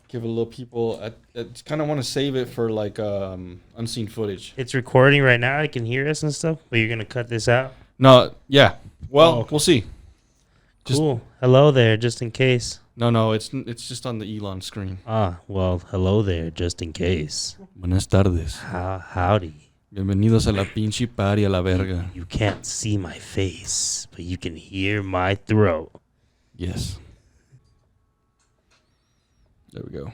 give a little people. I kind of want to save it for like unseen footage. It's recording right now. I can hear us and stuff. But you're gonna cut this out. No, yeah. Well, Oh, okay. We'll see. Cool. Hello there, just in case. No, it's just on the Elon screen. Well, hello there, just in case. Buenas tardes. Howdy. Bienvenidos a la pinche party a la verga. You can't see my face, but you can hear my throat. Yes. There we go.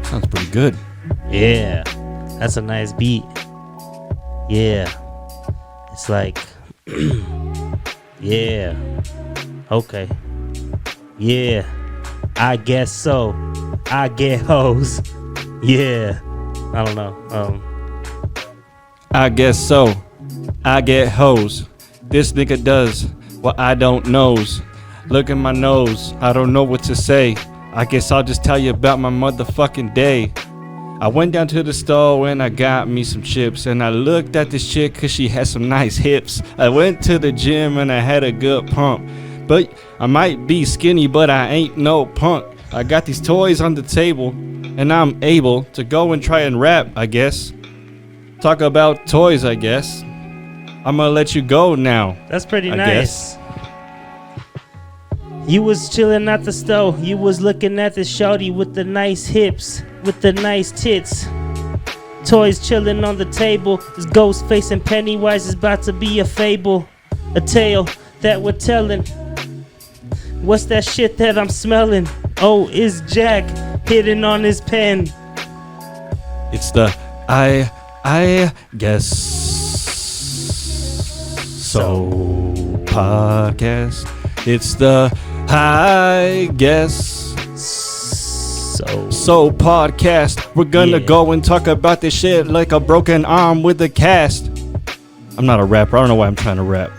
Sounds pretty good. Yeah, that's a nice beat. Yeah, it's like, yeah, okay, yeah, I guess so. I get hoes. Yeah, I don't know. I guess so. I get hoes. This nigga does what I don't knows. Look at my nose. I don't know what to say. I guess I'll just tell you about my motherfucking day. I went down to the store and I got me some chips. And I looked at this chick cause she had some nice hips. I went to the gym and I had a good pump. But I might be skinny but I ain't no punk. I got these toys on the table and I'm able to go and try and rap, I guess. Talk about toys, I guess. I'm gonna let you go now. That's pretty I nice. guess. You was chilling at the stove. You was looking at the shorty with the nice hips, with the nice tits. Toys chilling on the table. This Ghostface and Pennywise is about to be a fable, a tale that we're telling. What's that shit that I'm smelling? Oh, it's Jack hitting on his pen. It's the I guess so podcast. It's the I guess so podcast. We're gonna go and talk about this shit like a broken arm with a cast. I'm not a rapper. I don't know why I'm trying to rap.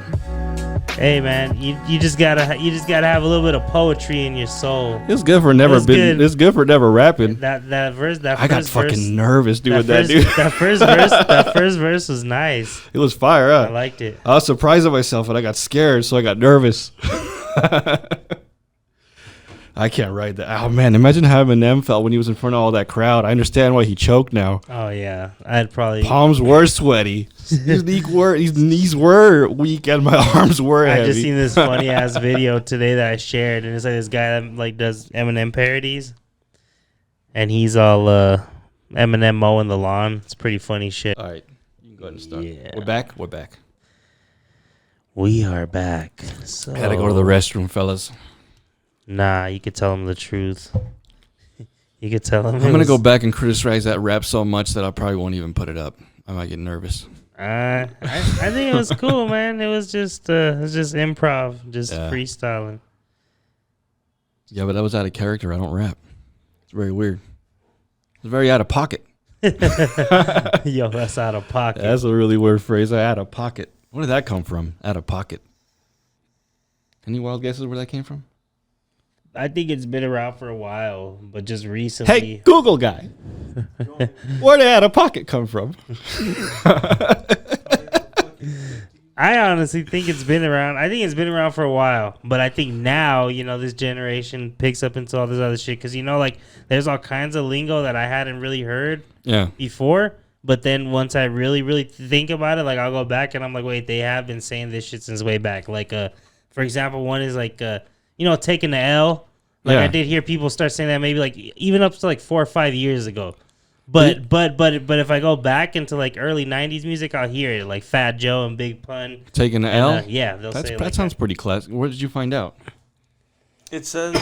Hey man, you just gotta have a little bit of poetry in your soul. It's good for never been. It's good for never rapping. That verse. I got fucking nervous doing that, dude. That first verse was nice. It was fire, huh? I liked it. I was surprised at myself and I got scared, so I got nervous. I can't write that. Oh man, imagine how Eminem felt when he was in front of all that crowd. I understand why he choked now. Oh yeah, I'd probably. Palms were sweaty. His knees were weak and my arms were heavy. I just seen this funny ass video today that I shared, and it's like this guy that like does Eminem parodies, and he's all Eminem mowing the lawn. It's pretty funny shit. All right, you can go ahead and start. Yeah. We're back. We are back. So, I gotta go to the restroom, fellas. Nah, you could tell him the truth. You could tell him. I'm gonna go back and criticize that rap so much that I probably won't even put it up. I might get nervous. I think it was cool, man. It was just improv, just freestyling. Yeah, but that was out of character. I don't rap. It's very weird. It's very out of pocket. Yo, that's out of pocket. That's a really weird phrase. Out of pocket. Where did that come from? Out of pocket. Any wild guesses where that came from? I think it's been around for a while, but just recently. Hey, Google guy. Where did out of pocket come from? I honestly think it's been around. I think it's been around for a while, but I think now, this generation picks up into all this other shit. Because, like, there's all kinds of lingo that I hadn't really heard before. But then once I really, really think about it, like, I'll go back and I'm like, wait, they have been saying this shit since way back. Like, for example, one is like, taking the L. Like, I did hear people start saying that maybe, like, even up to, like, 4 or 5 years ago. But if I go back into, like, early 90s music, I'll hear it. Like, Fat Joe and Big Pun. Taking the L? Yeah, they'll say that sounds pretty classic. Where did you find out? It says,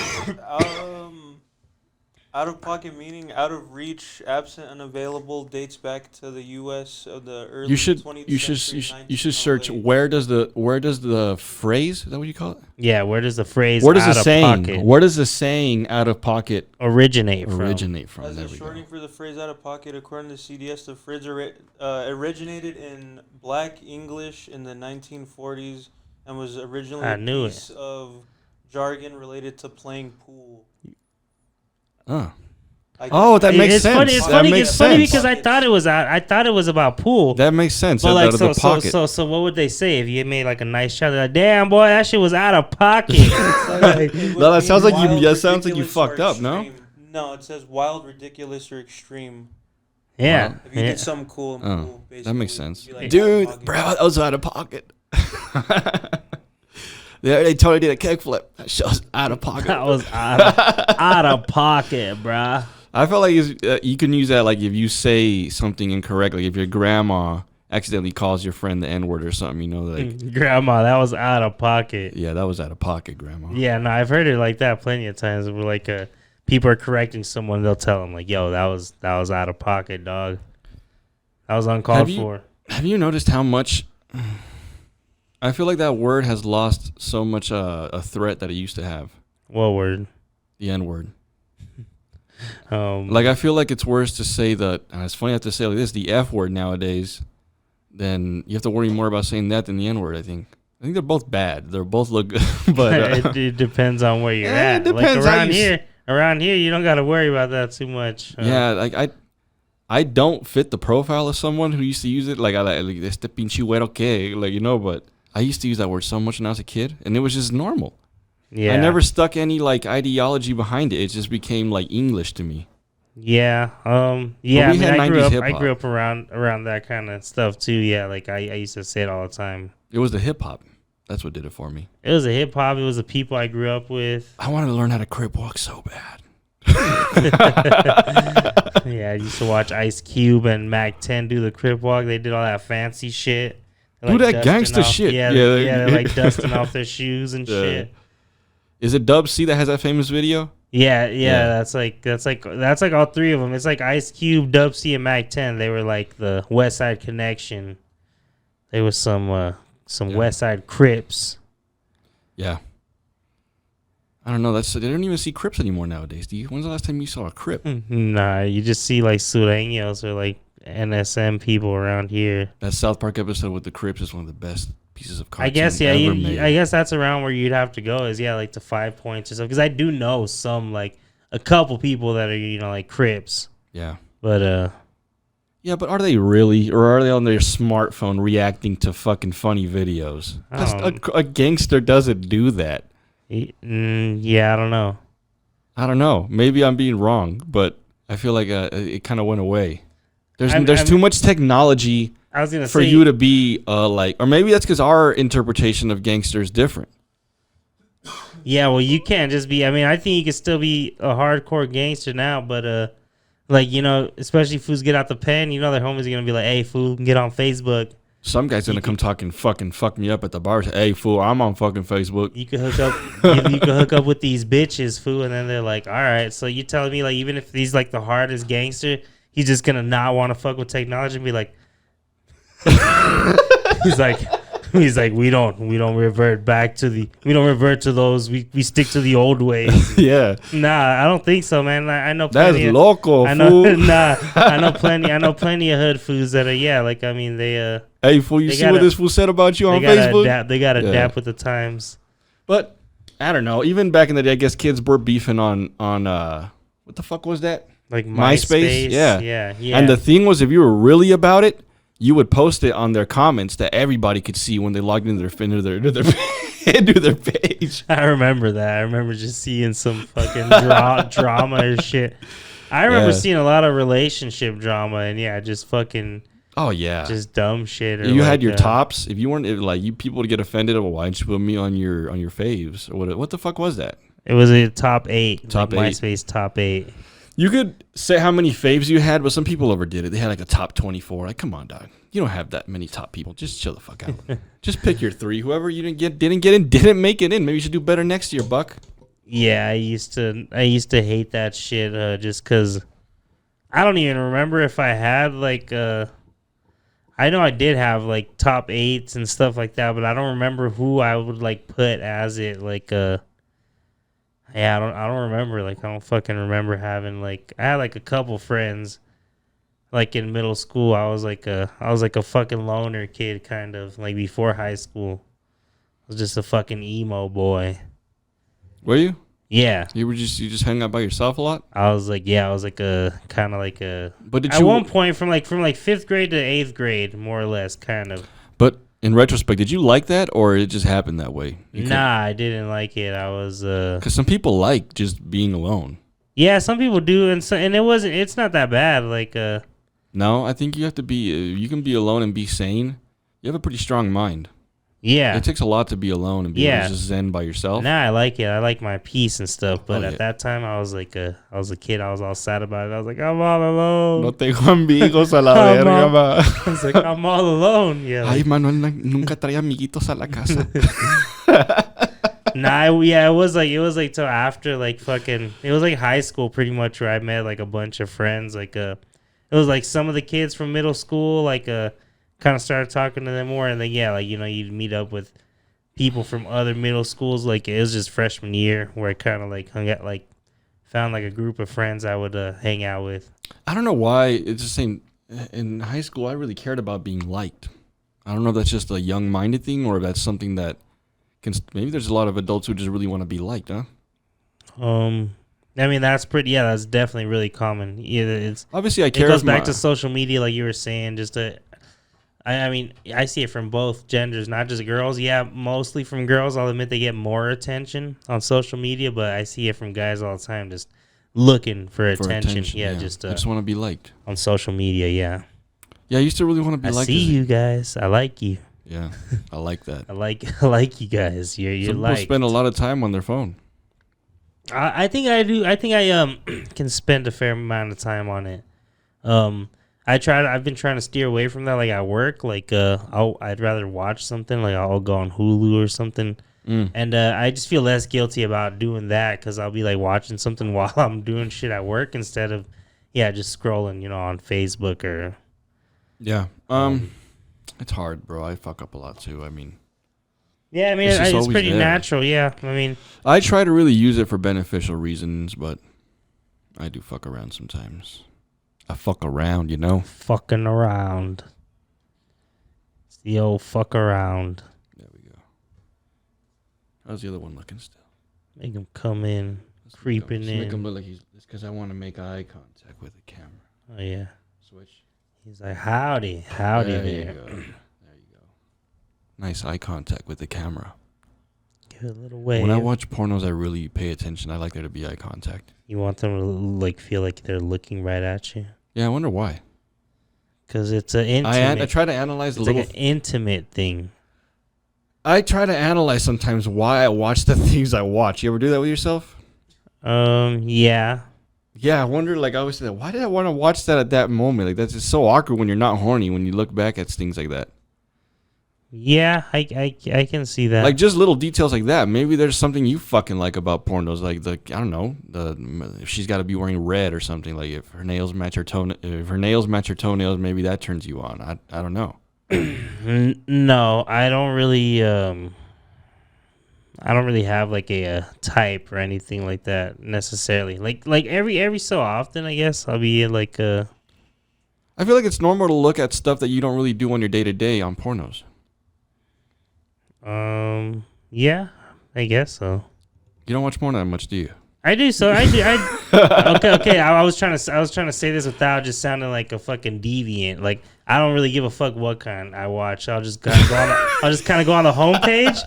out of pocket meaning out of reach, absent, unavailable, dates back to the U.S. of the early 20th century. You should search where does the phrase, is that what you call it? Yeah, where does the phrase where does out the of saying pocket where does the saying out of pocket originate from? As a shortening for the phrase out of pocket, according to CDS, the phrase originated in Black English in the 1940s and was originally a piece of jargon related to playing pool. Oh. Oh, that makes it's sense. funny. It's That funny. makes It's funny sense. because I thought it was about pool. That makes sense. But like, out of the pocket. so, what would they say if you made like a nice shot? They're like, damn boy, that shit was out of pocket. No, that sounds like you. That sounds like you fucked up. No. No, it says wild, ridiculous, or extreme. Yeah. Wow. If you did something cool and cool, basically. That makes sense. Like, Dude, bro, that was out of pocket. They totally did a kickflip. That shit was out of pocket. That was out of pocket, bruh. I felt like you can use that like if you say something incorrect, like if your grandma accidentally calls your friend the N-word or something, you know, like Grandma, that was out of pocket. yeah, that was out of pocket, grandma. Yeah, no, I've heard it like that plenty of times. Where like people are correcting someone, they'll tell them like, "Yo, that was out of pocket, dog. That was uncalled for." Have you noticed how much? I feel like that word has lost so much a threat that it used to have. What word? The N-word. Like I feel like it's worse to say and it's funny I have to say like this, the F word nowadays. Then you have to worry more about saying that than the N-word. I think they're both bad. They both look good, but it depends on where you're at. It depends like around here, you don't got to worry about that too much. Yeah, like I don't fit the profile of someone who used to use it. Like I like este pinche güero que, like, you know, but I used to use that word so much when I was a kid, and it was just normal. Yeah, I never stuck any like ideology behind it. It just became like English to me. Yeah, yeah. I grew up around that kind of stuff too. Yeah, like I used to say it all the time. It was the hip hop. That's what did it for me. It was the hip hop. It was the people I grew up with. I wanted to learn how to crip walk so bad. Yeah, I used to watch Ice Cube and Mac 10 do the crip walk. They did all that fancy shit. Do that gangster shit. Yeah, they're like dusting off their shoes and shit. Is it Dub C that has that famous video? Yeah. That's like all three of them. It's like Ice Cube, Dub C, and Mac 10. They were like the West Side Connection. There was some West Side Crips. Yeah. I don't know. They don't even see Crips anymore nowadays. When's the last time you saw a Crip? Nah, you just see like Sureños or like NSM people around here. That South Park episode with the Crips is one of the best pieces of content I guess, yeah. ever made. I guess that's around where you'd have to go is, like to 5 Points or something. Because I do know some, like a couple people that are, like Crips. Yeah. But, yeah, but are they really? Or are they on their smartphone reacting to fucking funny videos? A gangster doesn't do that. Yeah, I don't know. I don't know. Maybe I'm being wrong, but I feel like it kind of went away. There's too much technology for you to be like, or maybe that's because our interpretation of gangster is different. Yeah, well, you can't just be. I mean, I think you can still be a hardcore gangster now, but like, especially fools get out the pen, their homies are gonna be like, "Hey, fool, get on Facebook." Some guy's gonna come talking fucking fuck me up at the bar. Say, "Hey, fool, I'm on fucking Facebook." You can hook up. You can hook up with these bitches, fool, and then they're like, "All right." So you telling me like even if he's like the hardest gangster, he's just gonna not want to fuck with technology and be like, he's like we don't revert to those. We stick to the old ways. Yeah. Nah, I don't think so, man. I know that's plenty local. I know. Fool. Nah, I know plenty of hood fools that are like I mean they Hey, fool, you see what this fool said about you on Facebook? They gotta adapt with the times. But I don't know. Even back in the day, I guess kids were beefing on what the fuck was that? Like MySpace. Yeah. And the thing was, if you were really about it, you would post it on their comments that everybody could see when they logged into their page. I remember that. I remember just seeing some fucking drama or shit. I remember seeing a lot of relationship drama and just fucking. Oh yeah, just dumb shit. Or you had your tops. If you weren't people would get offended. Well, why didn't you put me on your faves? Or what the fuck was that? It was a top 8. Top 8. MySpace top 8. You could say how many faves you had, but some people overdid it. They had like a top 24. Like, come on, dog. You don't have that many top people. Just chill the fuck out. Just pick your 3. Whoever you didn't make it in. Maybe you should do better next year, Buck. Yeah, I used to hate that shit just because I don't even remember if I had like I know I did have like top 8s and stuff like that, but I don't remember who I would like put as it like yeah, I don't remember. Like I don't fucking remember having like I had like a couple friends like in middle school. I was like a fucking loner kid kind of like before high school. I was just a fucking emo boy. Were you? Yeah. You just hang out by yourself a lot? I was like a kind of like a. But did at you one point from like 5th grade to 8th grade, more or less, kind of. But in retrospect, did you like that, or it just happened that way? Nah, I didn't like it. I was because some people like just being alone. Yeah, some people do, and it's not that bad. Like No, I think you have to be. You can be alone and be sane. You have a pretty strong mind. Yeah, it takes a lot to be alone and be able to just zen by yourself. Nah, I like it. I like my peace and stuff. But Oh, at yeah. that time, I was a kid. I was all sad about it. I was like, I'm all alone. No tengo amigos a la verga, ma. I was like, I'm all alone. Yeah. Ay, Like, Manuel nunca trae amiguitos a la casa. it was like till after like fucking. It was like high school, pretty much, where I met like a bunch of friends. Like it was like some of the kids from middle school, like kind of started talking to them more, and then you'd meet up with people from other middle schools. Like it was just freshman year where I kind of like hung out, like found like a group of friends I would hang out with. I don't know why. It's just saying in high school I really cared about being liked. I don't know if that's just a young-minded thing or if that's something that maybe there's a lot of adults who just really want to be liked, huh? I mean that's that's definitely really common. Yeah, it's obviously I care. It goes back to social media, like you were saying, just to. I mean, I see it from both genders, not just girls. Yeah, mostly from girls. I'll admit they get more attention on social media, but I see it from guys all the time, just looking for attention. Yeah, I just want to be liked on social media. Yeah. Yeah, I used to really want to be liked. I see you guys. I like you. Yeah, I like that. I like you guys. You're Some like. people spend a lot of time on their phone. I think I do. I think I can spend a fair amount of time on it. I've been trying to steer away from that. Like at work, like I'd rather watch something. Like I'll go on Hulu or something, and I just feel less guilty about doing that because I'll be like watching something while I'm doing shit at work instead of just scrolling, on Facebook or. Yeah. It's hard, bro. I fuck up a lot too. I mean. Yeah, I mean it's pretty natural. Yeah, I mean. I try to really use it for beneficial reasons, but I do fuck around sometimes. I fuck around, Fucking around. It's the old fuck around. There we go. How's the other one looking still? Make him come in, creeping in. Make him look like it's because I want to make eye contact with the camera. Oh, yeah. Switch. He's like, howdy There there. you go. There you go. Nice eye contact with the camera. Give it a little wave. When I watch pornos, I really pay attention. I like there to be eye contact. You want them to like feel like they're looking right at you? Yeah, I wonder why. Because it's an intimate. I try to analyze it's like an intimate thing. I try to analyze sometimes why I watch the things I watch. You ever do that with yourself? Yeah. Yeah, I wonder, like, I always say that. Why did I want to watch that at that moment? Like, that's just so awkward when you're not horny, when you look back at things like that. Yeah, I can see that. Like, just little details like that. Maybe there's something you fucking like about pornos. Like, I don't know, if she's got to be wearing red or something. Like, if her nails match her toenails, maybe that turns you on. I don't know. No, I don't really have like a type or anything like that necessarily. Like every so often, I guess I'll be like I feel like it's normal to look at stuff that you don't really do on your day to day on pornos. Yeah, I guess so. You don't watch porn that much, do you? I do. So I do. Okay. I was trying to say this without just sounding like a fucking deviant. Like I don't really give a fuck what kind I watch. I'll just kind of go on. I'll just kind of go on the homepage.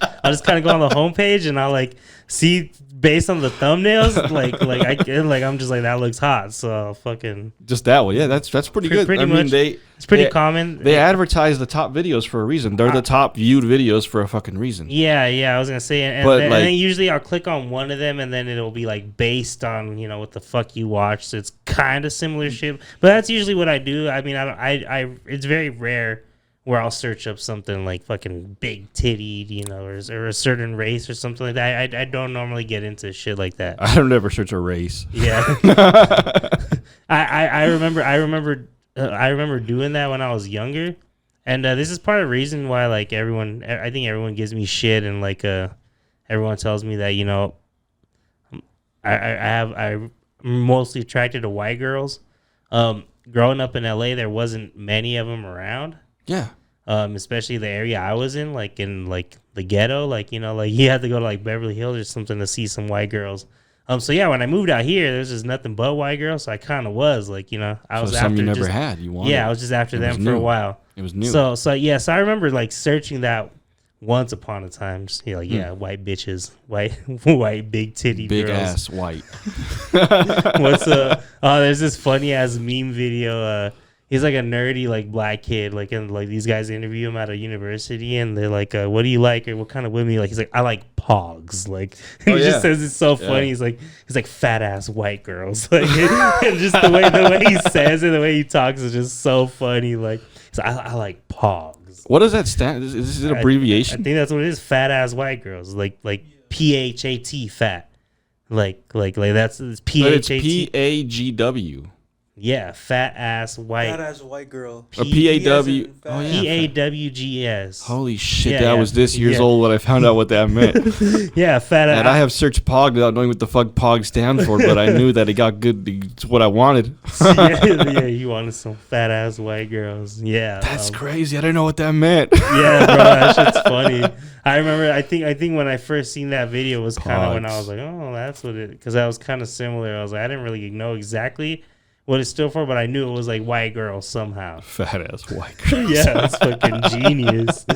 And I'll like see based on the thumbnails. I'm just like that looks hot. So I'll fucking just that one. Yeah, that's pretty good. Pretty I much. mean, it's pretty common. They advertise the top videos for a reason. They're the top viewed videos for a fucking reason. Yeah. I was gonna say, and then usually I'll click on one of them, and then it'll be like based on what the fuck you watched. So it's kind of similar shit, but that's usually what I do. I mean, I it's very rare where I'll search up something like fucking big titty, or a certain race or something like that. I don't normally get into shit like that. I don't ever search a race. Yeah. I remember doing that when I was younger, and this is part of the reason why I think everyone gives me shit, and everyone tells me that I'm mostly attracted to white girls. Growing up in LA, there wasn't many of them around. Yeah. Especially the area I was in the ghetto, you had to go to like Beverly Hills or something to see some white girls. So yeah, when I moved out here, there's just nothing but white girls. So I kind of was like, I was something after you never just, had. You wanted. yeah, I was just after them for a while. It was new. So I remember like searching that once upon a time. Just white bitches, white big titty big girls. ass white. There's this funny ass meme video. He's like a nerdy like black kid, and these guys interview him at a university, and they're like, "What do you like, or what kind of women you like?" He's like, "I like pogs." Like, and he just says it's so funny. He's like fat ass white girls, like, and just the way he says it, the way he talks is just so funny. Like, he's like, I like pogs. What does that stand? Is this an abbreviation? I think that's what it is. Fat ass white girls, like PHAT, fat, like that's PHAT. But it's PAGW. Yeah, fat ass white. Fat ass white girl. Or PAW. Oh, yeah. PAWGS. Holy shit, I was this years old when I found out what that meant. Yeah, fat ass. And I have searched POG without knowing what the fuck POG stand for, but I knew that it got good. It's what I wanted. yeah, you wanted some fat ass white girls. Yeah. That's crazy. I didn't know what that meant. Yeah, bro, that shit's funny. I remember, I think when I first seen that video was kind of when I was like, oh, that's what it, because that was kind of similar. I was like, I didn't really know exactly what it stood for, but I knew it was like white girls somehow. Fat ass white girls. Yeah, that's fucking genius.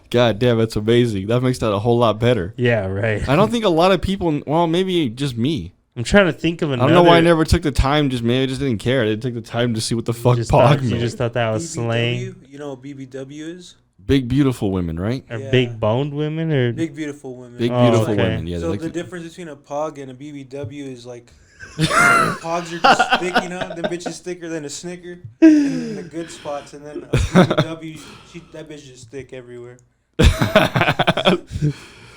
God damn, that's amazing. That makes that a whole lot better. Yeah, right. I don't think a lot of people, well, maybe just me. I'm trying to think of another. I don't know why I never took the time. Maybe I just didn't care. I didn't take the time to see what the fuck POG meant. You just thought that was BBW, slang. You know what BBW is? Big beautiful women, right? Or big boned women, or Big beautiful women. Big beautiful women. Yeah. So the difference between a POG and a BBW is like POGs are just thick, them bitches thicker than a Snicker in the good spots, and then a BBW, that bitch just thick everywhere.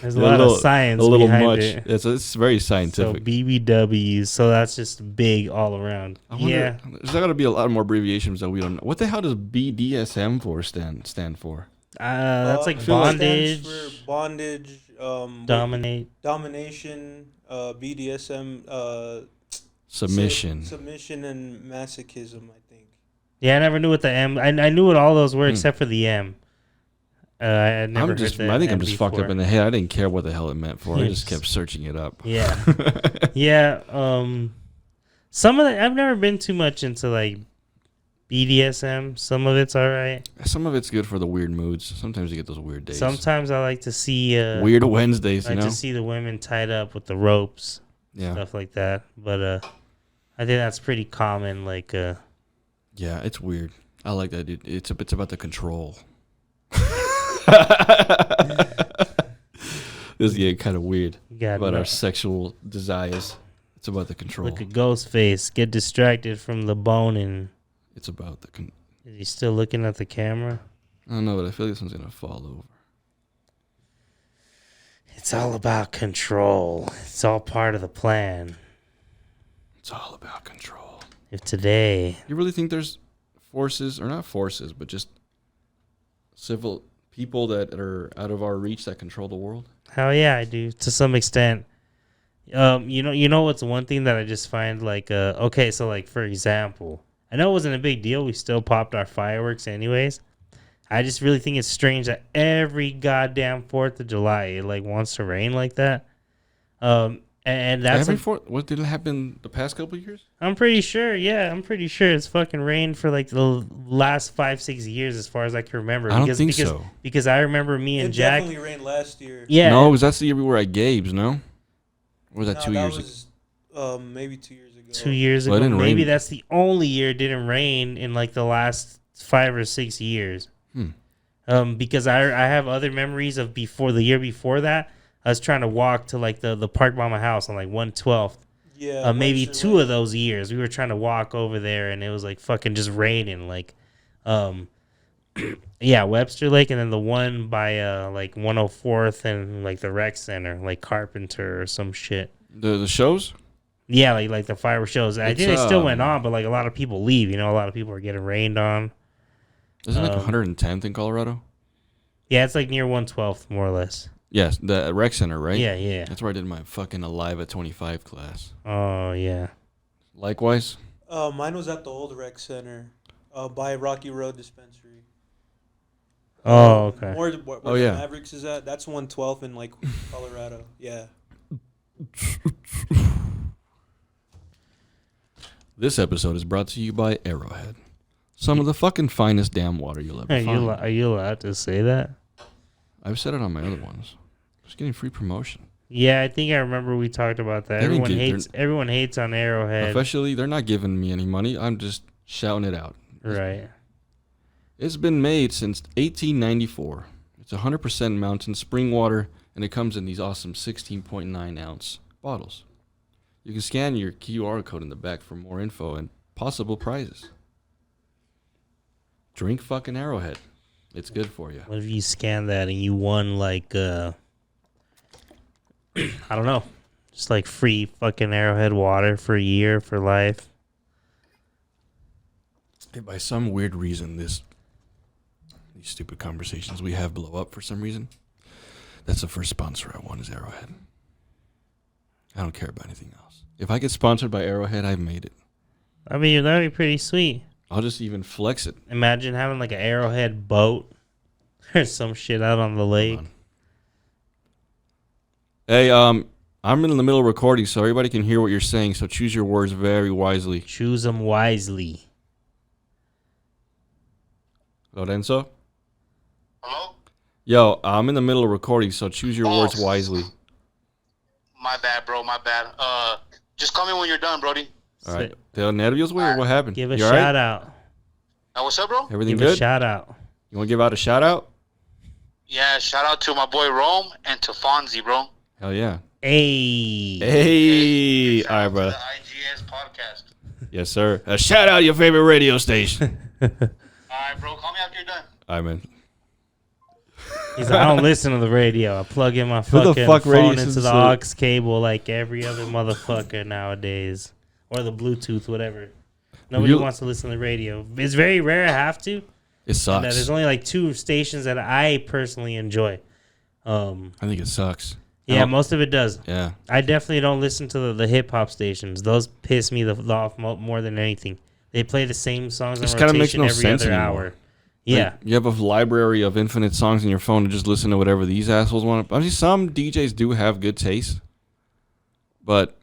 There's a lot of science behind it. It's very scientific. So BBWs, so that's just big all around. Yeah. There's got to be a lot more abbreviations that we don't know. What the hell does BDSM stand for? That's like bondage. Stands for bondage. Domination. BDSM. Submission. Submission and masochism, I think. Yeah, I never knew what the M. I knew what all those were except for the M. I never heard the I think M I'm just before. fucked up in the head. I didn't care what the hell it meant for. I just kept searching it up. Yeah. Yeah. Some of I've never been too much into like BDSM. Some of it's all right. Some of it's good for the weird moods. Sometimes you get those weird days. Sometimes I like to see weird Wednesdays. I like to see the women tied up with the ropes, stuff like that. But I think that's pretty common. Like yeah, it's weird. I like that, dude. It's about the control. This is getting kind of weird about our sexual desires. It's about the control. Look at Ghostface. Get distracted from the boning. It's about the. Is he still looking at the camera? I don't know, but I feel like this one's gonna fall over. It's all about control. It's all part of the plan. It's all about control. If today, you really think there's forces, or not forces, but just civil people that are out of our reach that control the world? Hell yeah, I do, to some extent. You know what's one thing that I just find like okay, so like for example, I know it wasn't a big deal. We still popped our fireworks anyways. I just really think it's strange that every goddamn 4th of July it like wants to rain like that. And that's what did it happen the past couple of years? I'm pretty sure. Yeah, I'm pretty sure it's fucking rained for like the last 5-6 years, as far as I can remember. I don't think so. Because I remember me and Jack. It definitely rained last year. Yeah. No, because that's the year we were at Gabe's. No, or was that 2 years ago? Maybe 2 years ago. 2 years ago. Maybe that's the only year it didn't rain in like the last 5 or 6 years. Because I have other memories of the year before that. I was trying to walk to like the park by my house on like 112th. Yeah. Maybe 2 of those years we were trying to walk over there and it was like fucking just raining. Like, yeah, Webster Lake, and then the one by like 104th and like the rec center, like Carpenter or some shit. The shows? Yeah, like the fireworks shows. I think they still went on, but like a lot of people leave. A lot of people are getting rained on. Isn't it like 110th in Colorado? Yeah, it's like near 112th, more or less. Yes, the rec center, right? Yeah. That's where I did my fucking Alive at 25 class. Oh, yeah. Likewise? Mine was at the old rec center by Rocky Road Dispensary. Oh, okay. Where the Mavericks is at. That's 112th in like Colorado. Yeah. This episode is brought to you by Arrowhead. Some of the fucking finest damn water you'll ever find. Are you allowed to say that? I've said it on my other ones. Just getting free promotion. Yeah, I think I remember we talked about that. Everyone hates on Arrowhead. Officially, they're not giving me any money. I'm just shouting it out. Right. It's been made since 1894. It's 100% mountain spring water, and it comes in these awesome 16.9 ounce bottles. You can scan your QR code in the back for more info and possible prizes. Drink fucking Arrowhead. It's good for you. What if you scan that and you won like I don't know, just like free fucking Arrowhead water for a year for life? If by some weird reason these stupid conversations we have blow up for some reason, that's the first sponsor I want is Arrowhead. I don't care about anything else. If I get sponsored by Arrowhead, I've made it. I mean, that'd be pretty sweet. I'll just even flex it. Imagine having like an Arrowhead boat or some shit out on the lake. Hey, I'm in the middle of recording, so everybody can hear what you're saying, so choose your words very wisely. Choose them wisely. Lorenzo? Hello? Yo, I'm in the middle of recording, so choose your words wisely. My bad, bro. My bad. Just call me when you're done, Brody. All right. Te nervios, güey? What happened? Give a You all shout right? out. What's up, bro? Everything Give good? a shout out. You want to give out a shout out? Yeah, shout out to my boy Rome and to Fonzie, bro. Hell yeah. Hey. Hey. Shout All right, out brother. to the IGS podcast. Yes, sir. Shout out your favorite radio station. All right, bro. Call me after you're done. All right, man. He's like, I don't listen to the radio. I plug in my Who the fucking fuck radio phone into listens the to- aux cable like every other motherfucker nowadays. Or the Bluetooth, whatever. Nobody wants to listen to the radio. It's very rare I have to. It And sucks. there's only like 2 stations that I personally enjoy. I think it sucks. Yeah, most of it does. Yeah. I definitely don't listen to the hip hop stations. Those piss me off more than anything. They play the same songs on Just kinda makes rotation no every sense other anymore. hour. Yeah. Like, you have a library of infinite songs in your phone to just listen to whatever these assholes want. I mean, some DJs do have good taste, but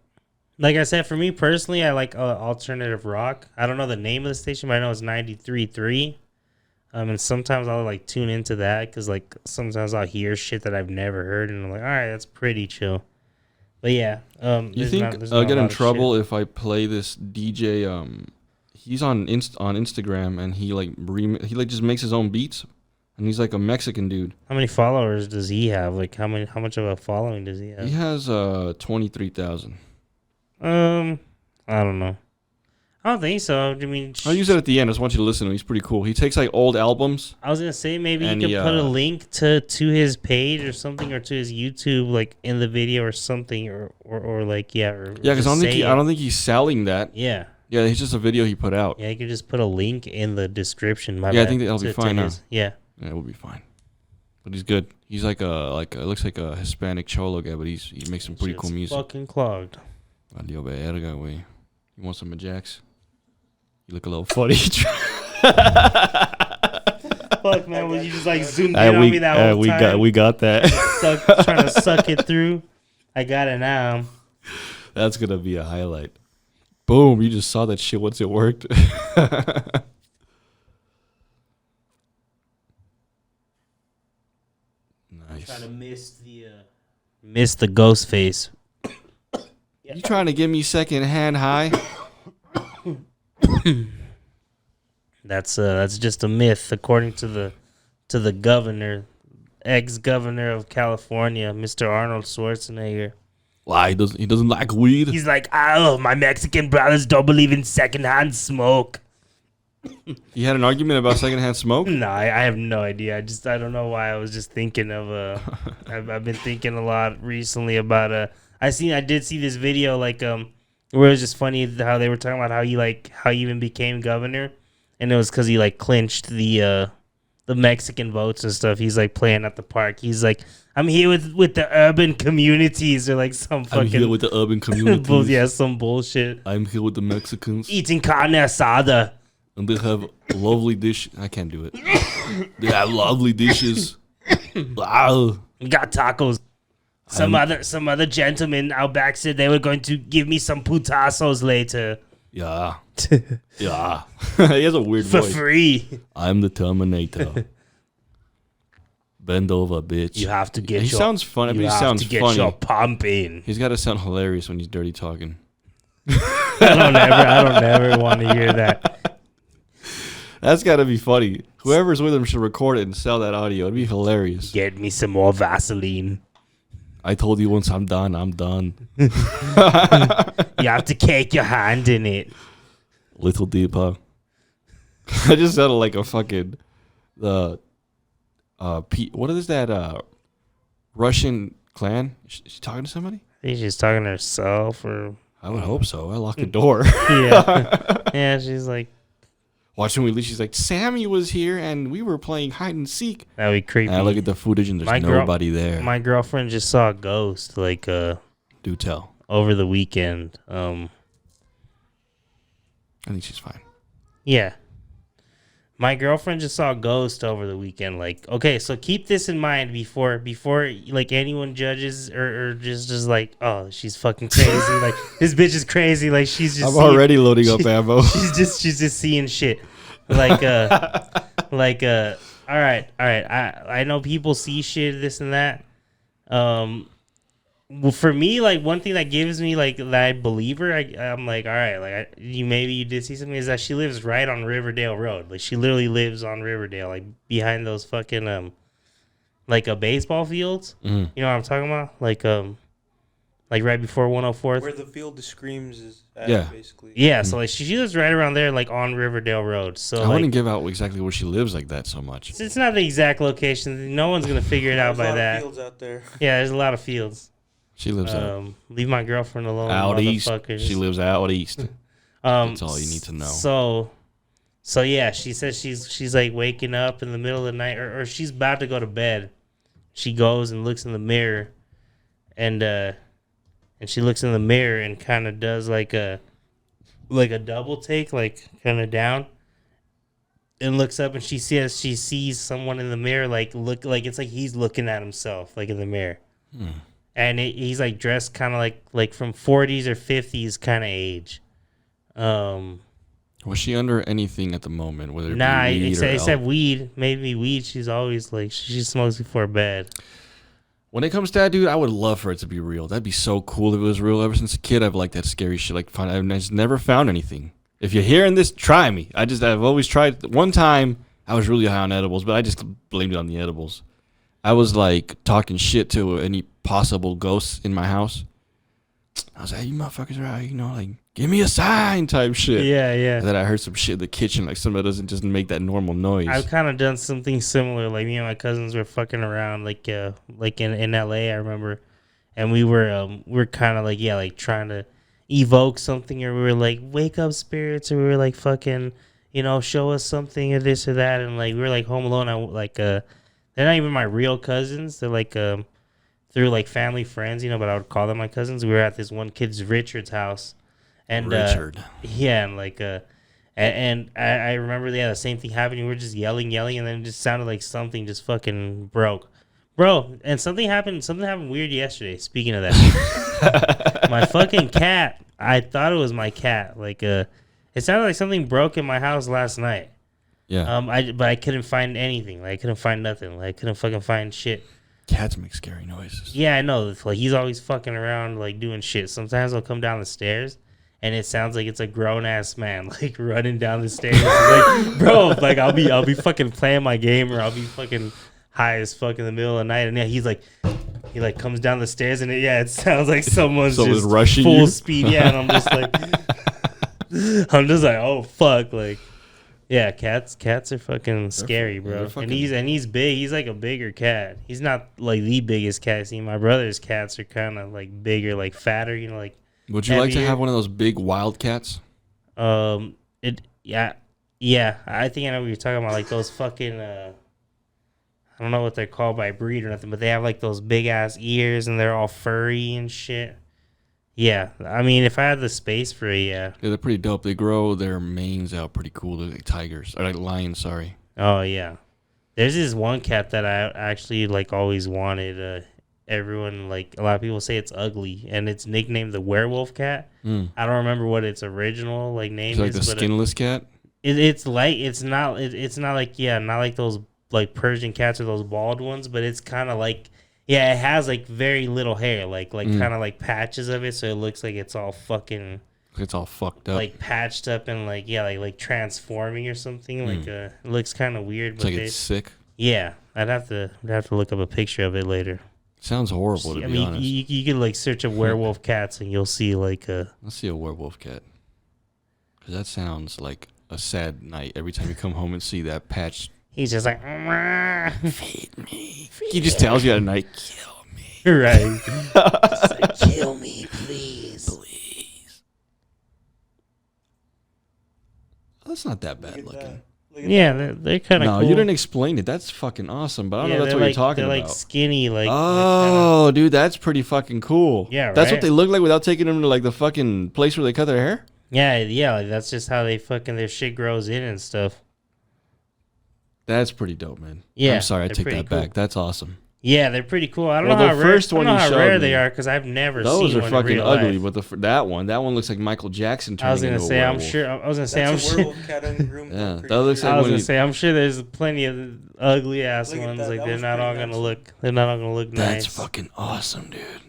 Like I said, for me personally, I like alternative rock. I don't know the name of the station, but I know it's 93.3. And sometimes I'll like tune into that because like sometimes I'll hear shit that I've never heard, and I'm like, all right, that's pretty chill. But yeah, you think I'll get in trouble if I play this DJ? He's on Instagram and he just makes his own beats, and he's like a Mexican dude. How many followers does he have? Like how much of a following does he have? He has 23,000. I don't know. I don't think so. I mean, I'll use it at the end. I just want you to listen to him. He's pretty cool. He takes like old albums. I was gonna say maybe you And could he, put a link to his page or something, or to his YouTube, like in the video or something, or like Yeah, because I don't think he's selling that. Yeah, Yeah, it's just a video he put out. yeah, you could just put a link in the description. Yeah, I think that'll be fine now. Yeah, Yeah, it will be fine. But he's good. He's like looks like a Hispanic cholo guy, but he makes some pretty cool Shit's music. fucking clogged. Adios, verga, güey. You want some Jacks? You look a little funny. Fuck man, was you just like zoomed in on me that whole time? We got that. Trying to suck it through. I got it now. That's gonna be a highlight. Boom! You just saw that shit once it worked. Nice. Trying to miss the ghost face. You trying to give me second hand high? That's just a myth, according to the governor, ex-governor of California, Mr. Arnold Schwarzenegger. Why he doesn't like weed? He's like, oh, my Mexican brothers don't believe in secondhand smoke. He had an argument about secondhand smoke. No, I have no idea. I don't know why. I was just thinking of I've been thinking a lot recently about I did see this video like where it was just funny how they were talking about how he even became governor, and it was because he like clinched the Mexican votes and stuff. He's like playing at the park. He's like, I'm here with the urban communities, or like some fucking. I'm here with the urban communities. Yeah, some bullshit. I'm here with the Mexicans. Eating carne asada. And they have lovely dish. I can't do it. They have lovely dishes. Wow. We got tacos. Some other gentlemen out back said they were going to give me some putazos later Yeah. Yeah. He has a weird for voice. free. I'm the Terminator. Bend over, bitch. You have to get He sounds funny, but he sounds get funny. your pump in. He's got to sound hilarious when he's dirty talking. I don't ever want to hear that. That's got to be funny. Whoever's with him should record it and sell that audio. It'd be hilarious. Get me some more Vaseline. I told you once I'm done, I'm done. You have to cake your hand in it. Little deeper. I just sounded like a fucking what is that Russian clan? Is she talking to somebody? I think she's talking to herself, or I would hope so. I locked the door. yeah. She's like, Watching we leave, she's like, Sammy was here and we were playing hide and seek. that'd be creepy. And I look at the footage and there's nobody there. My girlfriend just saw a ghost, like Do tell. over the weekend. I think she's fine. Yeah. My girlfriend just saw a ghost over the weekend. Like, okay, so keep this in mind before like anyone judges or just like, oh, she's fucking crazy. Like, this bitch is crazy. Like, she's just I'm already loading up ammo. She's just seeing shit. Like all right. I know people see shit, this and that. Well, for me, like, one thing that gives me like that I believe her, I'm like, all right, like you did see something, is that she lives right on Riverdale Road. Like, she literally lives on Riverdale, like behind those fucking like baseball fields. Mm. You know what I'm talking about? Like right before 104th. Where the Field of Screams is at, Yeah. basically. Yeah, so like she lives right around there, like on Riverdale Road. So I like, wouldn't give out exactly where she lives like that so much. it's not the exact location. No one's gonna figure it out There's a by lot that. of fields out there. Yeah, there's a lot of fields. She lives Leave my girlfriend alone, out east. motherfuckers. She lives out east. That's all you need to know. So yeah, she says she's like waking up in the middle of the night, or she's about to go to bed. She goes and looks in the mirror, and she looks in the mirror and kind of does like a double take, like kind of down, and looks up and she sees someone in the mirror, like look like it's like he's looking at himself, like in the mirror. And he's like dressed kind of like from 40s or 50s kind of age. Was she under anything at the moment? Whether it Nah, be weed except weed. Maybe weed. She's always like, she smokes before bed. When it comes to that, dude, I would love for it to be real. That'd be so cool if it was real. Ever since a kid, I've liked that scary shit. Like, I just never found anything. If you're hearing this, try me. I've always tried. One time, I was really high on edibles, but I just blamed it on the edibles. I was like talking shit to any possible ghosts in my house. I was like, you motherfuckers are out, like, give me a sign type shit. Yeah. And then I heard some shit in the kitchen, like somebody doesn't just make that normal noise. I've kind of done something similar. Like, me and my cousins were fucking around, like in LA, I remember, and we were kind of like, like trying to evoke something, or we were like, wake up spirits, or we were like, fucking, show us something or this or that, and like we were like home alone. They're not even my real cousins. They're like through like family friends, but I would call them my cousins. We were at this one kid's Richard's house, and Richard. and like and I remember the same thing happening. We were just yelling, and then it just sounded like something just fucking broke, bro. And something happened weird yesterday. Speaking of that, my fucking cat. I thought it was my cat. Like it sounded like something broke in my house last night. Yeah. But I couldn't find anything. Like, I couldn't find nothing. Like, I couldn't fucking find shit. Cats make scary noises. Yeah, I know. Like, he's always fucking around, like, doing shit. Sometimes I'll come down the stairs, and it sounds like it's a grown ass man, like, running down the stairs. Like, bro, like, I'll be fucking playing my game, or I'll be fucking high as fuck in the middle of the night, and he comes down the stairs, and it sounds like someone's just rushing full you? speed. Yeah, and I'm just like, oh fuck, like. Yeah, cats are fucking scary, bro. And he's big. He's like a bigger cat. He's not like the biggest cat. See, my brother's cats are kind of like bigger, like fatter. Like. Would you like to have one of those big wild cats? Yeah. I think I know what you're talking about. Like those fucking. I don't know what they're called by breed or nothing, but they have like those big ass ears and they're all furry and shit. Yeah, I mean, if I had the space for it, yeah. Yeah, they're pretty dope. They grow their manes out pretty cool. They're like tigers. Or like lions, sorry. Oh, yeah. There's this one cat that I actually, like, always wanted. everyone like a lot of people say it's ugly, and it's nicknamed the werewolf cat. Mm. I don't remember what its original like name It's like is, the but skinless cat. it's like it's not like not like those like Persian cats or those bald ones, but it's kind of like it has like very little hair, like kind of like patches of it, so it looks like it's all fucking. It's all fucked up. Like patched up and like transforming or something. Like it looks kind of weird. It's like it's sick. Yeah, I'd have to look up a picture of it later. Sounds horrible to be honest. You could like search up werewolf cats and you'll see like a. Let's see a werewolf cat. Because that sounds like a sad night every time you come home and see that patch. He's just like, feed me. He just tells you at night, kill me. Right. Just like, kill me, please. Please. Oh, that's not that bad looking. Yeah, they're kind of No, cool. you didn't explain it. That's fucking awesome. But I don't know that's what like, you're talking they're about. Like skinny, like. Oh, dude, that's pretty fucking cool. Yeah, That's right? what they look like without taking them to like the fucking place where they cut their hair? Yeah, like that's just how they fucking their shit grows in and stuff. That's pretty dope, man. Yeah, I'm sorry, I they're take pretty that cool. back. That's awesome. Yeah, they're pretty cool. I don't Well, know the how first rare, one I don't know you how showed rare they me, are because I've never Those seen are one fucking in real ugly, life. but that one looks like Michael Jackson turning I was gonna into a say, I'm werewolf. sure. I was gonna say, That's I'm a sure. werewolf cat ungroomed. Yeah, I'm pretty that looks sure. like I was when gonna you- say, I'm sure there's plenty of ugly ass Look at ones. that, Like that they're was not all pretty gonna nice. look. They're not all gonna look That's nice. fucking awesome, dude.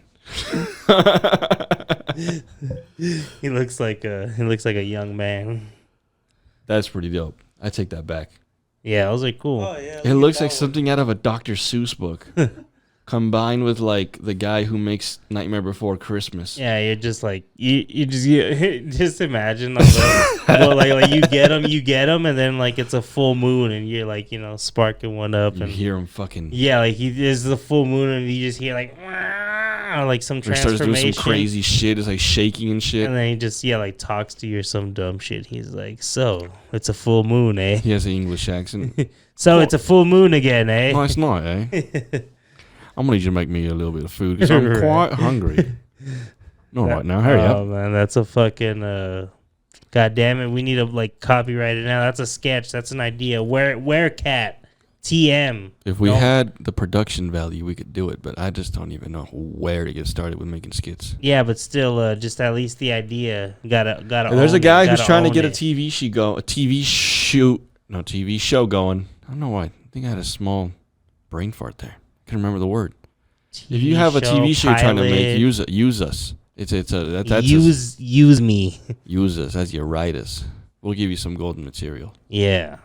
He looks like a young man. That's pretty dope. I take that back. Yeah, those are cool. Oh, yeah, It look looks at like that one. something out of a Dr. Seuss book. Combined with like the guy who makes Nightmare Before Christmas. Yeah, you're just like you just imagine well, like you get them, and then like it's a full moon, and you're like sparking one up, You and hear him fucking. yeah, like there's the full moon, and you just hear like some Or starts transformation. doing some crazy shit. It's like shaking and shit. And then he just like talks to you or some dumb shit. He's like, "So it's a full moon, eh? He has an English accent. So it's a full moon again, eh?" No, it's not, eh? I'm gonna need you to make me a little bit of food because I'm Right. quite hungry. No, right now, hurry Oh up. man, that's a fucking. God damn it, we need to like copyright it now. That's a sketch. That's an idea. Where cat TM. If we Nope. had the production value, we could do it, but I just don't even know where to get started with making skits. Yeah, but still, just at least the idea. Gotta. And there's a guy who's trying to get a it. TV show going. I don't know why. I think I had a small brain fart there. Can't remember the word. If you have a TV show you're trying to make, use us. Use me. Use us as you write us. We'll give you some golden material. Yeah.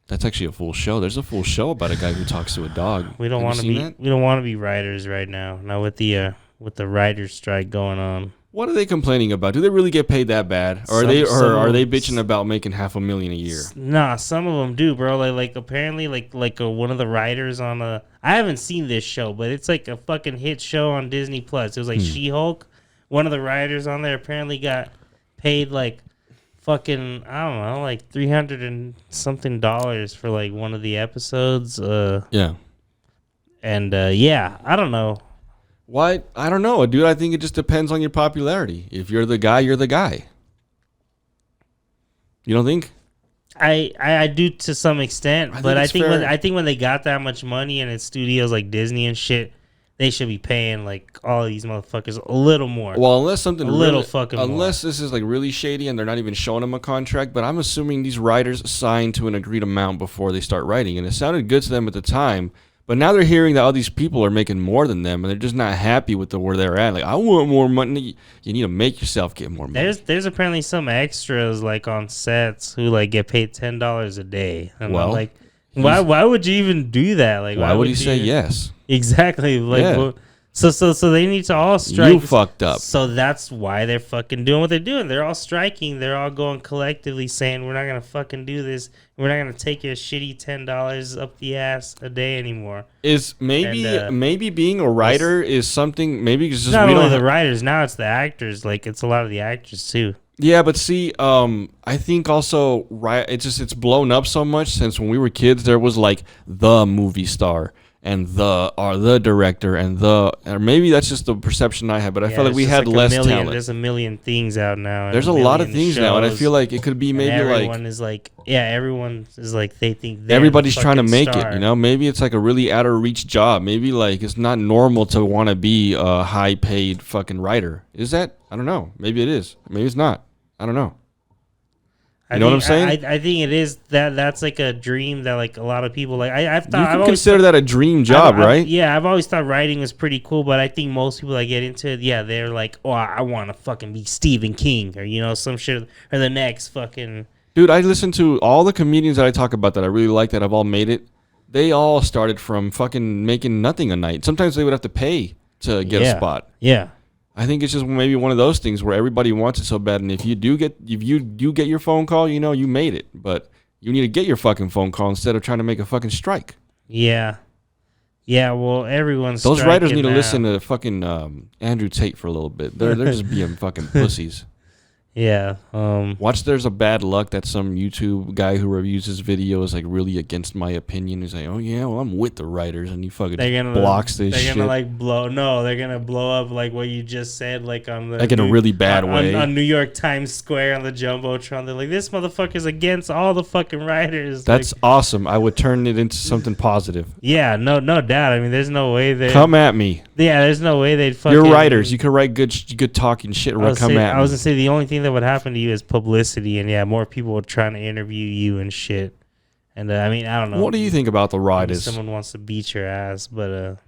That's actually a full show. There's a full show about a guy who talks to a dog. We don't Have want you to seen be. that? We don't want to be writers right now. Not with the writers' strike going on. What are they complaining about? Do they really get paid that bad, or are they bitching about making $500,000 a year? Nah, some of them do, bro. Like apparently, one of the writers on a. I haven't seen this show, but it's like a fucking hit show on Disney Plus. It was like She-Hulk. One of the writers on there apparently got paid like fucking I don't know, like $300 and something for like one of the episodes. Yeah. And yeah, I don't know. Why? I don't know, dude. I think it just depends on your popularity. If you're the guy, you're the guy. You don't think? I do to some extent, I but think I it's think when they got that much money and it's studios like Disney and shit, they should be paying like all of these motherfuckers a little more. Well, unless something Unless this is like really shady and they're not even showing them a contract. But I'm assuming these writers signed to an agreed amount before they start writing, and it sounded good to them at the time. But now they're hearing that all these people are making more than them, and they're just not happy with where they're at. Like, I want more money. You need to make yourself get more money. There's apparently some extras like on sets who like get paid $10 a day. And Well, I'm like, why would you even do that? Like, Why would he say you- yes? Exactly. Like, Yeah. so they need to all strike. You fucked up. So that's why they're fucking doing what they're doing. They're all striking. They're all going collectively saying we're not gonna fucking do this. We're not gonna take your shitty $10 up the ass a day anymore. Is maybe And, maybe being a writer is something. Maybe it's just Not we only don't. the writers, now it's the actors. Like it's a lot of the actors too. Yeah, but see, I think also it's blown up so much since when we were kids there was like the movie star, and the director and or maybe that's just the perception I have, but I feel like we had less talent. There's a million things out now. There's a lot of things now, and I feel like it could be maybe everyone is like, everyone is like they think everybody's trying to make star. it. You know, maybe it's like a really out of reach job. Maybe like it's not normal to want to be a high paid fucking writer. Is that? I don't know. Maybe it is. Maybe it's not. I don't know. You know what I'm saying? I think it is that's like a dream that like a lot of people like. I've thought You I've can always consider that a dream job, right? Yeah, I've always thought writing was pretty cool, but I think most people that get into it, they're like, oh, I want to fucking be Stephen King or some shit or the next fucking. Dude, I listen to all the comedians that I talk about that I really like that have all made it. They all started from fucking making nothing a night. Sometimes they would have to pay to get a spot. Yeah. I think it's just maybe one of those things where everybody wants it so bad, and if you do get your phone call, you made it. But you need to get your fucking phone call instead of trying to make a fucking strike. Yeah. Yeah, well, everyone's those writers need to now. listen to fucking Andrew Tate for a little bit. They're just being fucking pussies. Yeah. Watch There's a Bad Luck. That's some YouTube guy who reviews his videos like really against my opinion. He's like, oh yeah, well I'm with the writers, and he fucking blocks this shit. They're gonna blow up like what you just said, like on the like in a really bad way on New York Times Square on the jumbotron. They're like, this motherfucker's against all the fucking writers. That's awesome. I would turn it into something positive. Yeah, no doubt. I mean, there's no way they come at me. Yeah, there's no way they'd fucking. You're writers. You can write good talking shit. Come at me. I was gonna say the only thing that would happen to you is publicity, and more people would try to interview you and shit. And I mean, I don't know. What do you think about the writers? Someone wants to beat your ass, but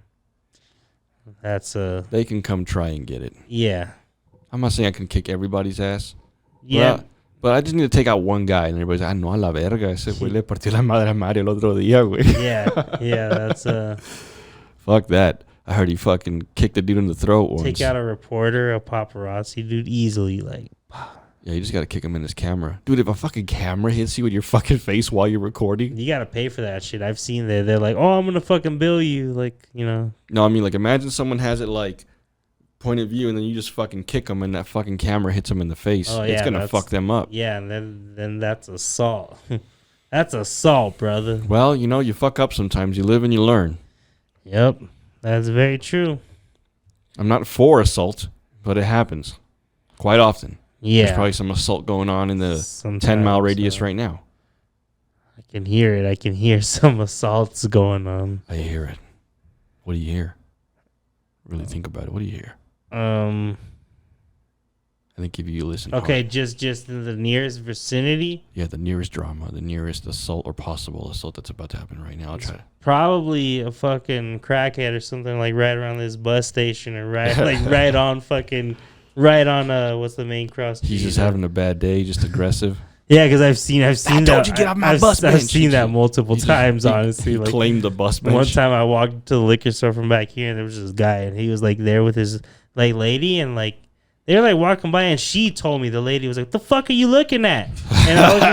that's they can come try and get it. Yeah. I'm not saying I can kick everybody's ass. Yeah. But I just need to take out one guy, and everybody's like, no, a la verga, ese güey le partió la madre a Mario el otro día, güey. Yeah, that's Fuck that. I heard he fucking kicked the dude in the throat once. Take out a reporter, a paparazzi dude, easily, like. Yeah, you just gotta kick him in his camera. Dude, if a fucking camera hits you with your fucking face while you're recording. You gotta pay for that shit. I've seen that. They're like, oh, I'm gonna fucking bill you. Like, No, I mean, like, imagine someone has it, like, point of view, and then you just fucking kick them, and that fucking camera hits them in the face. Oh, yeah, it's gonna fuck them up. Yeah, and then that's assault. That's assault, brother. Well, you fuck up sometimes. You live and you learn. Yep, that's very true. I'm not for assault, but it happens quite often. Yeah. There's probably some assault going on in the 10-mile radius right now. I can hear it. I can hear some assaults going on. I hear it. What do you hear? Really think about it. What do you hear? I think if you listen. Okay, just in the nearest vicinity. Yeah, the nearest drama, the nearest assault or possible assault that's about to happen right now. I'll try to. Probably a fucking crackhead or something like right around this bus station or right on what's the main cross? He's just having a bad day, just aggressive. Yeah, because I've seen that. I told you get off my bus bench. I've seen that multiple times. Honestly, he claimed the bus bench. One time I walked to the liquor store from back here, and there was this guy, and he was like there with his like lady, and like they were like walking by, and she told me the lady was like, "The fuck are you looking at?" And I was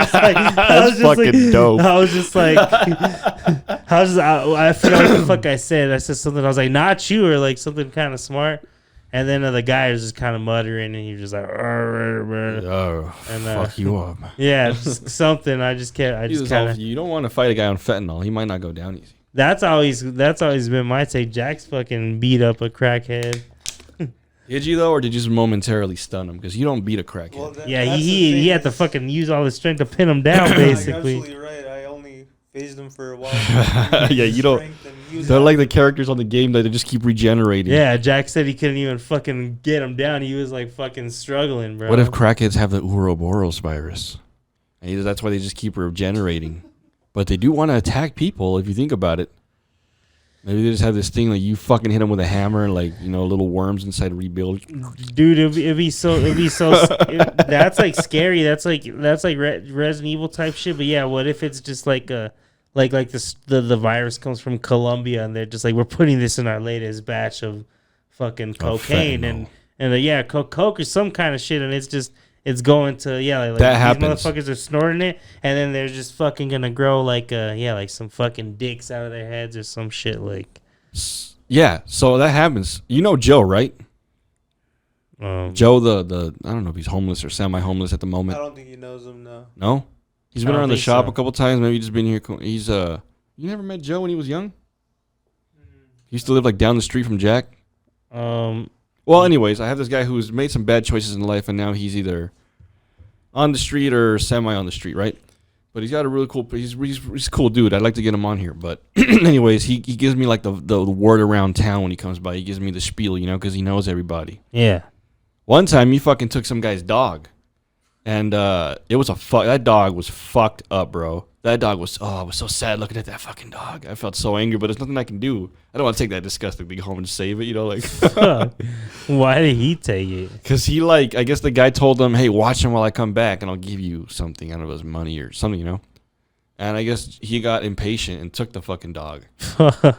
just like, dope. I was just like, I forgot what the fuck I said. I said something. I was like, "Not you," or like something kind of smart. And then the guy was just kind of muttering, and he was just like, "Oh, and, fuck you up." Yeah, just something. I just can't. You don't want to fight a guy on fentanyl. He might not go down easy. That's always been my take. Jack's fucking beat up a crackhead. Did you though, or did you just momentarily stun him? Because you don't beat a crackhead. Well, he had to fucking use all his strength to pin him down, basically. You're absolutely right. I only phased him for a while. Yeah, you don't. They're like the characters on the game that they just keep regenerating. Yeah, Jack said he couldn't even fucking get him down. He was like fucking struggling, bro. What if crackheads have the Ouroboros virus? And that's why they just keep regenerating. But they do want to attack people if you think about it. Maybe they just have this thing like you fucking hit them with a hammer and like little worms inside rebuild. Dude, it'd be so. That's like scary. That's like Resident Evil type shit. But yeah, what if it's just like a. Like this, the virus comes from Colombia, and they're just like, we're putting this in our latest batch of fucking cocaine, and coke or some kind of shit, and it's going to like that these happens. Motherfuckers are snorting it, and then they're just fucking gonna grow like some fucking dicks out of their heads or some shit like. Yeah, so that happens. You know Joe, right? Joe, the I don't know if he's homeless or semi-homeless at the moment. I don't think he knows him. No. He's been around the shop a couple times. Maybe just been here. He's you never met Joe when he was young? He used to live like down the street from Jack. Well, anyways, I have this guy who's made some bad choices in life, and now he's either on the street or semi on the street, right? But he's got a really cool. He's a cool dude. I'd like to get him on here, but anyways, he gives me like the word around town when he comes by. He gives me the spiel, you know, because he knows everybody. Yeah. One time, he fucking took some guy's dog, and it was that dog was fucked up, bro. That dog was, I was so sad looking at that fucking dog. I felt so angry, but there's nothing I can do. I don't want to take that disgusting thing home and save it, you know, like. Why did he take it? Because he, like, I guess the guy told him, hey, watch him while I come back, and I'll give you something. I don't know if it was money or something, you know. And I guess he got impatient and took the fucking dog.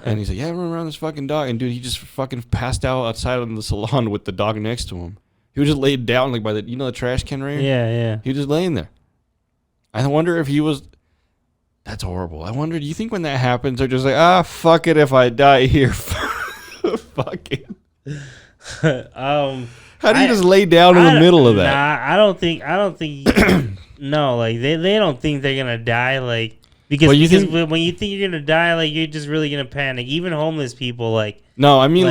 And he's like, yeah, run around this fucking dog. And, dude, he just fucking passed out outside in the salon with the dog next to him. He was just laid down, like, by the, you know, the trash can right here? Yeah. He was just laying there. I wonder if he was... That's horrible. I wonder, do you think when that happens, they're just like, fuck it if I die here. Fuck it. How do you just lay down in the middle of that? Nah, I don't think no, like they don't think they're gonna die, like because when you think you're gonna die, like you're just really gonna panic. Even homeless people, like no, I mean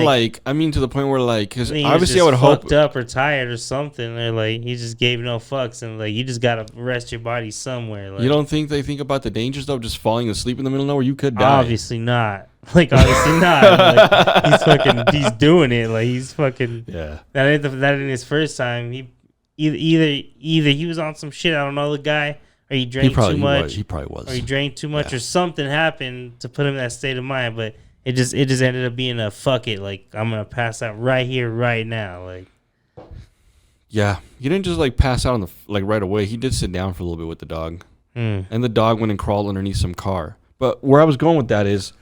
to the point where like, because obviously I would hope fucked up or tired or something, or like he just gave no fucks, and like you just gotta rest your body somewhere. Like, you don't think they think about the dangers though, just falling asleep in the middle of nowhere? You could die. Obviously not. Like obviously not. Like, he's doing it. Like he's fucking. Yeah. That ain't his first time. He either he was on some shit. I don't know the guy, or he drank too much. He probably was. Or he drank too much, or something happened to put him in that state of mind. But it just ended up being a fuck it. Like I'm gonna pass out right here, right now. Like. Yeah, he didn't just like pass out on the right away. He did sit down for a little bit with the dog, and the dog went and crawled underneath some car. But where I was going with that is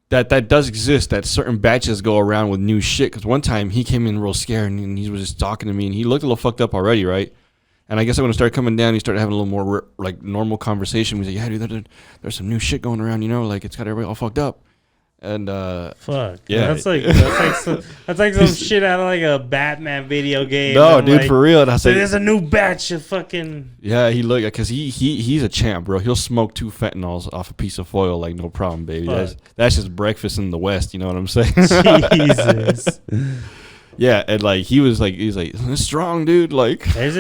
that does exist. That certain batches go around with new shit. Because one time he came in real scared and he was just talking to me, and he looked a little fucked up already, right? And I guess when it started coming down, he started having a little more like normal conversation. He said, "Yeah, dude, there's some new shit going around. You know, like it's got everybody all fucked up." And fuck yeah, that's like some shit out of like a Batman video game. No, dude, like, for real. And I said, there's a new batch of fucking. Yeah, he looked because he's a champ, bro. He'll smoke 2 fentanyls off a piece of foil like no problem, baby. That's just breakfast in the West. You know what I'm saying? Jesus. Yeah, and like he's like strong, dude. Like there's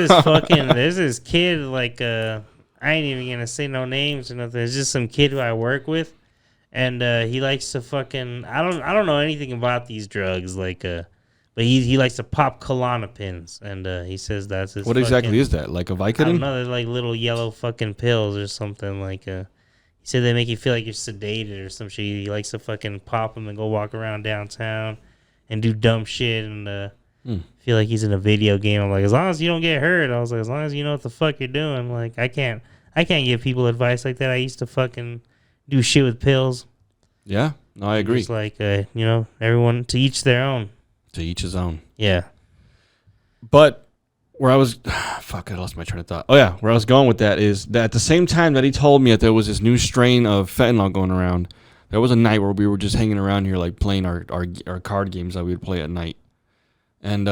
this kid like I ain't even gonna say no names or nothing. There's just some kid who I work with. And he likes to fucking I don't know anything about these drugs, like but he likes to pop Klonopins, and he says that's his. What exactly is that? Like a Vicodin? I don't know, they're like little yellow fucking pills or something. Like he said they make you feel like you're sedated or some shit. He likes to fucking pop them and go walk around downtown and do dumb shit and feel like he's in a video game. I'm like, as long as you don't get hurt, I was like, as long as you know what the fuck you're doing. Like I can't give people advice like that. I used to fucking do shit with pills. Yeah, no, I agree. It's like, everyone to each their own. To each his own. Yeah. But where I was, I lost my train of thought. Oh yeah, where I was going with that is that at the same time that he told me that there was this new strain of fentanyl going around, there was a night where we were just hanging around here like playing our card games that we would play at night. And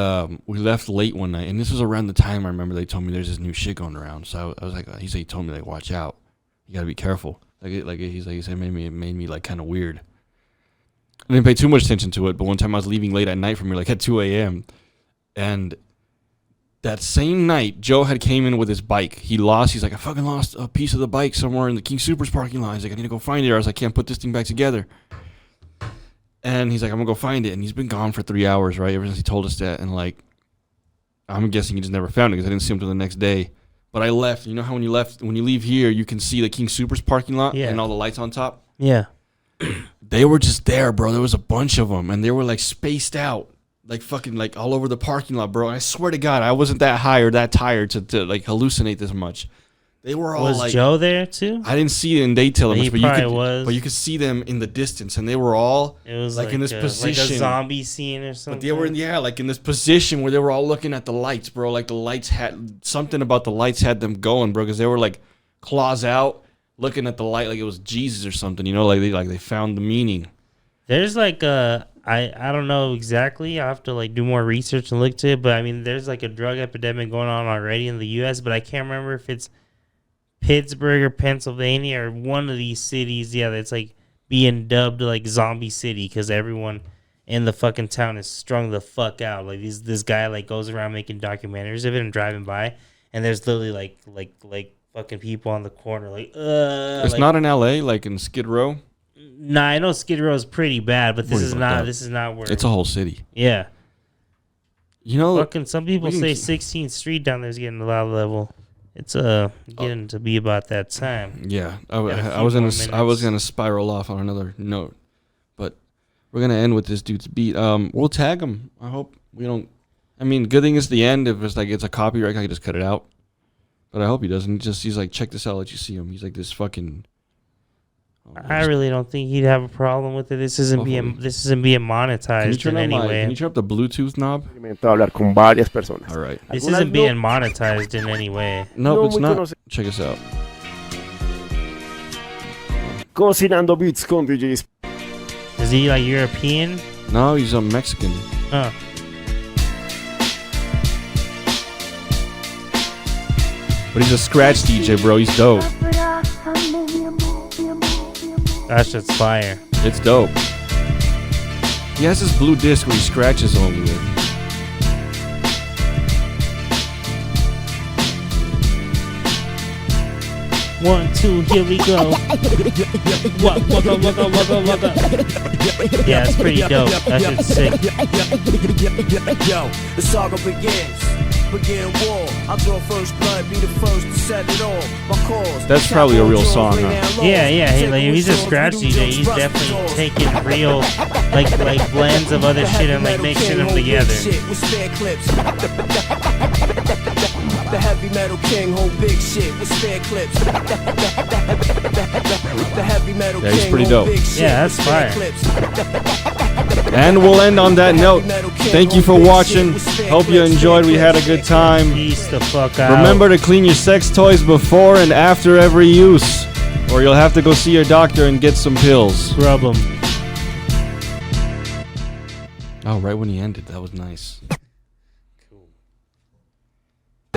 we left late one night, and this was around the time I remember they told me there's this new shit going around. So I was like, he told me like, watch out, you gotta be careful. He said it made me like kind of weird. I didn't pay too much attention to it, but one time I was leaving late at night from here, like at 2 a.m. And that same night, Joe had came in with his bike. He's like, I fucking lost a piece of the bike somewhere in the King Supers parking lot. He's like, I need to go find it, or else I can't put this thing back together. And he's like, I'm gonna go find it. And he's been gone for 3 hours, right? Ever since he told us that. And like, I'm guessing he just never found it because I didn't see him till the next day. But I left. You know how when you leave here, you can see the King Supers parking lot and all the lights on top? Yeah. They were just there, bro. There was a bunch of them, and they were like spaced out, like fucking like all over the parking lot, bro. And I swear to God, I wasn't that high or that tired to like hallucinate this much. They were all was Joe there too? I didn't see it in detail, but you could see them in the distance, and they were all like in this position, like a zombie scene or something. But they were like in this position where they were all looking at the lights, bro. Like the lights had something about the lights had them going, bro, because they were like claws out, looking at the light like it was Jesus or something. You know, like they found the meaning. There's like I don't know exactly. I have to like do more research and look to it, but I mean, there's like a drug epidemic going on already in the U.S., but I can't remember if it's Pittsburgh or Pennsylvania or one of these cities. Yeah, it's like being dubbed like Zombie City because everyone in the fucking town is strung the fuck out. Like this guy like goes around making documentaries of it and driving by, and there's literally like fucking people on the corner like It's like, not in L.A. like in Skid Row. Nah, I know Skid Row is pretty bad, but this Pretty is fucked not. up. This is not where. It's a whole city. Yeah. You know, Fucking some people we can say 16th Street down there is getting a lot of level. It's getting to be about that time. yeah. Got a I few was more I was minutes. gonna spiral off on another note, but we're gonna end with this dude's beat. We'll tag him. I hope we don't. I mean, good thing is the end. If it's like it's a copyright, I can just cut it out. But I hope he doesn't. He's like, check this out. I'll let you see him. He's like this fucking. I really don't think he'd have a problem with it. This isn't being monetized in any way. Can you turn up the Bluetooth knob? Experimentado hablar con varias personas. All right. This Algunas isn't no- being monetized in any way. Nope, No it's muy not. conoce- Check us out. Cocinando beats con DJs. Is he like European? No, he's a Mexican. Huh. But he's a scratch DJ, bro. He's dope. That shit's fire. It's dope. He has this blue disc where he scratches only with. 1, 2, here we go. Waka. Yeah, it's pretty dope. That shit's sick. Yo, the saga begins. Begin war. I'll draw first blood, be the first to set it all. My cause. That's probably a real song, huh? Yeah. If he's a scratch DJ, he's definitely taking real, like blends of other shit and like mixing them together. With spare clips. The heavy metal king hold big shit with spare clips. The heavy metal Yeah, he's king pretty hold dope. big shit Yeah, with that's spare fire. clips. And we'll end on that note. Thank you for watching. Hope you enjoyed. We had a good time. Peace the fuck out. Remember to clean your sex toys before and after every use, or you'll have to go see your doctor and get some pills. Scrub 'em. Oh, right when he ended. That was nice.